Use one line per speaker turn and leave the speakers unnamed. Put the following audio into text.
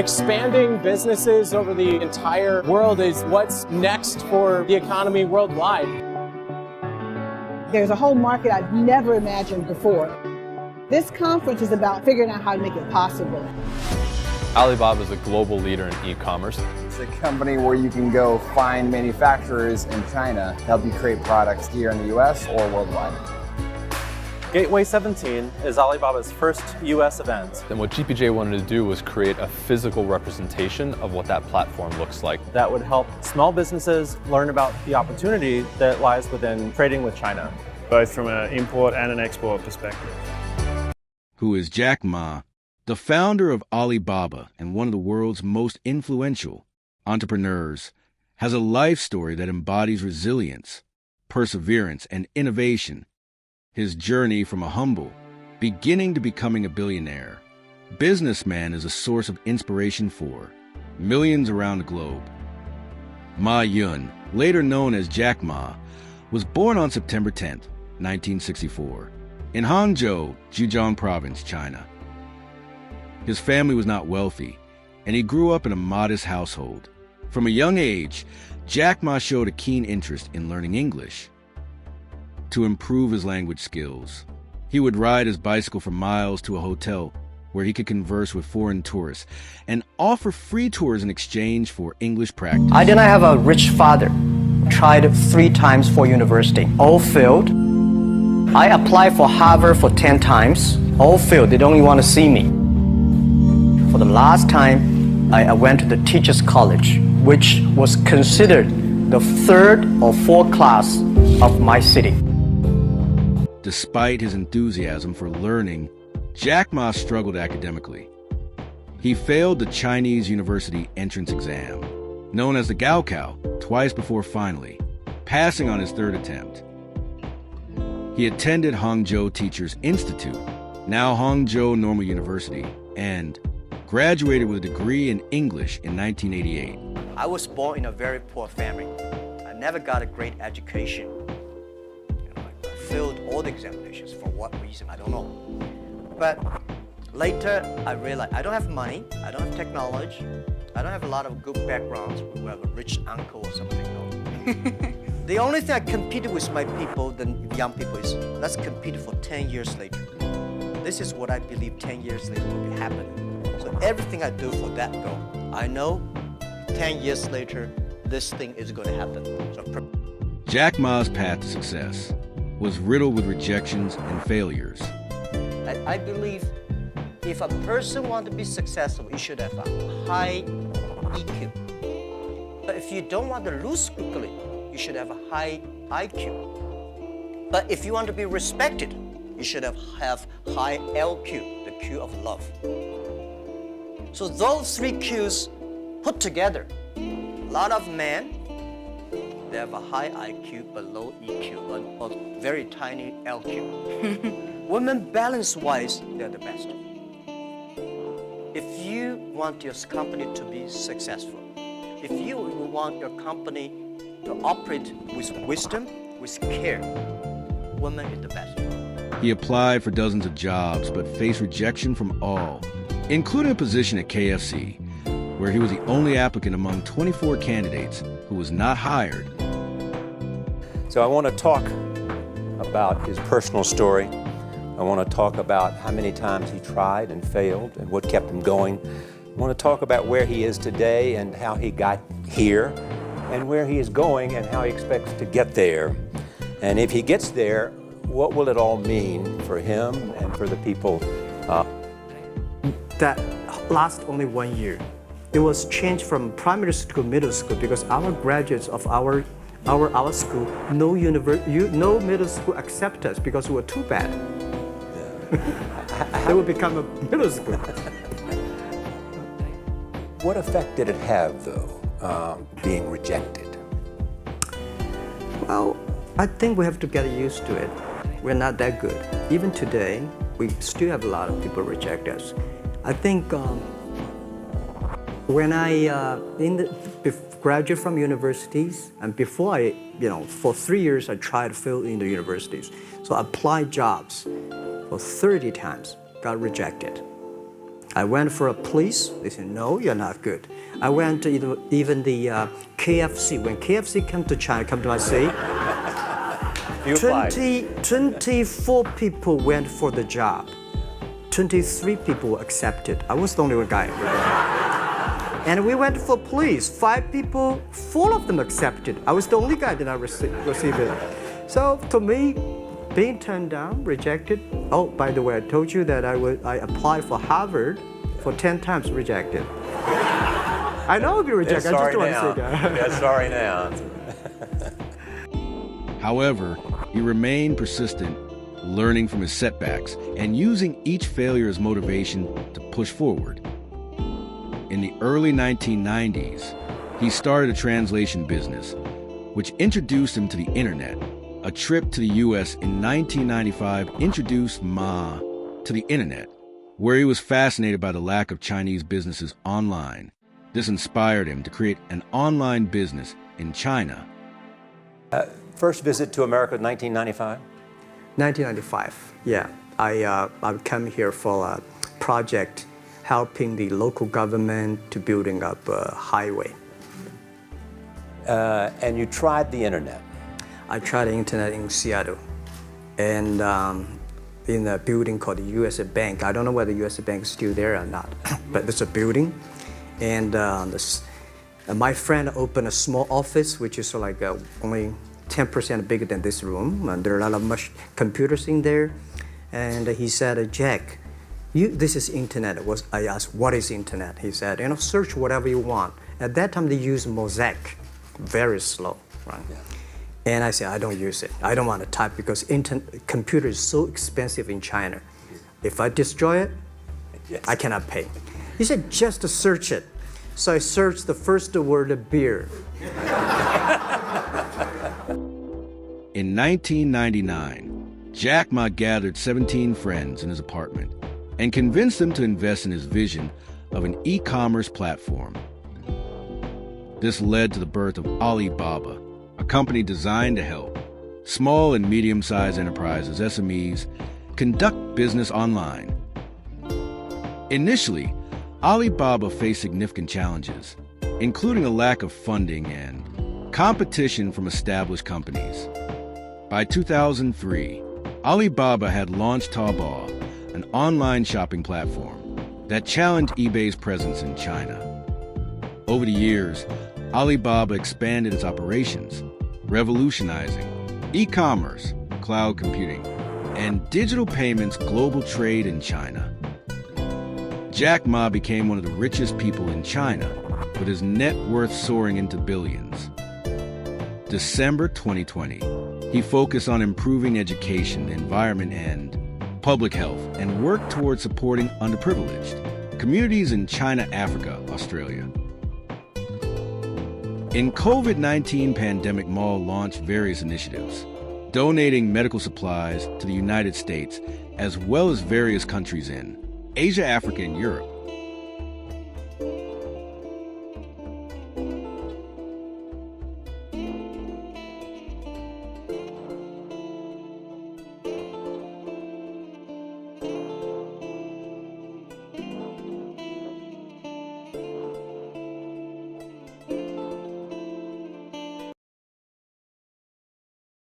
Expanding businesses over the entire world is what's next for the economy worldwide.
There's a whole market I've never imagined before. This conference is about figuring out how to make it possible.
Alibaba is a global leader in e-commerce.
It's a company where you can go find manufacturers in China to help you create products here in the US or worldwide.
Gateway 17 is Alibaba's first US event.
And what GPJ wanted to do was create a physical representation of what that platform looks like.
That would help small businesses learn about the opportunity that lies within trading with China,
both from an import and an export perspective.
Who is Jack Ma, the founder of Alibaba and one of the world's most influential entrepreneurs, has a life story that embodies resilience, perseverance, and innovation. His journey from a humble beginning to becoming a billionaire businessman is a source of inspiration for millions around the globe. Ma Yun, later known as Jack Ma, was born on September 10, 1964, in Hangzhou, Zhejiang Province, China. His family was not wealthy, and he grew up in a modest household. From a young age, Jack Ma showed a keen interest in learning English. To improve his language skills, he would ride his bicycle for miles to a hotel where he could converse with foreign tourists and offer free tours in exchange for English practice.
I didn't have a rich father. Tried 3 times for university, all failed. I applied for Harvard for 10 times, all failed. They don't even want to see me. For the last time, I went to the teachers' college, which was considered the 3rd or 4th class of my city.
Despite his enthusiasm for learning, Jack Ma struggled academically. He failed the Chinese university entrance exam, known as the Gaokao, twice before finally passing on his 3rd attempt. He attended Hangzhou Teachers Institute, now Hangzhou Normal University, and graduated with a degree in English in 1988.
I was born in a very poor family. I never got a great education. I failed all the examinations. For what reason, I don't know. But later, I realized I don't have money, I don't have technology, I don't have a lot of good backgrounds. We have a rich uncle or something. No. The only thing I competed with my people, the young people, is let's compete for 10 years later. This is what I believe 10 years later will be happening. So everything I do for that goal, I know 10 years later, this thing is going to happen. So
Jack Ma's path to success was riddled with rejections and failures.
I believe if a person wants to be successful, you should have a high EQ. But if you don't want to lose quickly, you should have a high IQ. But if you want to be respected, you should have high LQ, the Q of love. So those 3 Qs put together, a lot of men, they have a high IQ but low EQ, or very tiny LQ. Women, balance-wise, they're the best. If you want your company to be successful, if you want your company to operate with wisdom, with care, women is the best.
He applied for dozens of jobs but faced rejection from all, including a position at KFC, where he was the only applicant among 24 candidates who was not hired.
So I want to talk about his personal story. I want to talk about how many times he tried and failed and what kept him going. I want to talk about where he is today and how he got here, and where he is going and how he expects to get there. And if he gets there, what will it all mean for him and for the people?
That lasts only 1 year. It was changed from primary school to middle school because our graduates of our school, no middle school accept us because we were too bad. They would become a middle school.
What effect did it have, though, being rejected?
Well, I think we have to get used to it. We're not that good. Even today, we still have a lot of people reject us. I think when I graduate from universities, and before I, for 3 years I tried to fill in the universities. So I applied jobs for 30 times, got rejected. I went for a police. They said, no, you're not good. I went to even the KFC. When KFC come to China, come to my city,
You applied.
24 people went for the job. 23 people accepted. I was the only one guy. And we went for police. 5 people, 4 of them accepted. I was the only guy that I received it. So to me, being turned down, rejected. Oh, by the way, I told you that I applied for Harvard for 10 times, rejected. I know I'll be rejected. I just don't want to say that.
Yeah, sorry now.
However, he remained persistent, learning from his setbacks and using each failure as motivation to push forward. In the early 1990s, he started a translation business, which introduced him to the internet. A trip to the US in 1995 introduced Ma to the internet, where he was fascinated by the lack of Chinese businesses online. This inspired him to create an online business in China.
First visit to America in 1995?
1995, yeah. I came here for a project helping the local government to building up a highway.
And you tried the internet?
I tried the internet in Seattle and in a building called the USA Bank. I don't know whether the USA Bank is still there or not, but it's a building. And my friend opened a small office, which is like only 10% bigger than this room. And there are a lot of computers in there. And he said, Jack, this is internet. I asked, what is internet? He said, search whatever you want. At that time, they used Mosaic, very slow, right? Yeah. And I said, I don't use it. I don't want to type because computer is so expensive in China. If I destroy it, yes, I cannot pay. He said, just to search it. So I searched the first word, beer.
In 1999, Jack Ma gathered 17 friends in his apartment and convinced them to invest in his vision of an e-commerce platform. This led to the birth of Alibaba, a company designed to help small and medium-sized enterprises, SMEs, conduct business online. Initially, Alibaba faced significant challenges, including a lack of funding and competition from established companies. By 2003, Alibaba had launched Taobao, an online shopping platform that challenged eBay's presence in China. Over the years, Alibaba expanded its operations, revolutionizing e-commerce, cloud computing, and digital payments global trade in China. Jack Ma became one of the richest people in China, with his net worth soaring into billions. December 2020, he focused on improving education, environment, and public health, and worked towards supporting underprivileged communities in China, Africa, Australia. In COVID-19 pandemic, Ma launched various initiatives, donating medical supplies to the United States, as well as various countries in Asia, Africa, and Europe.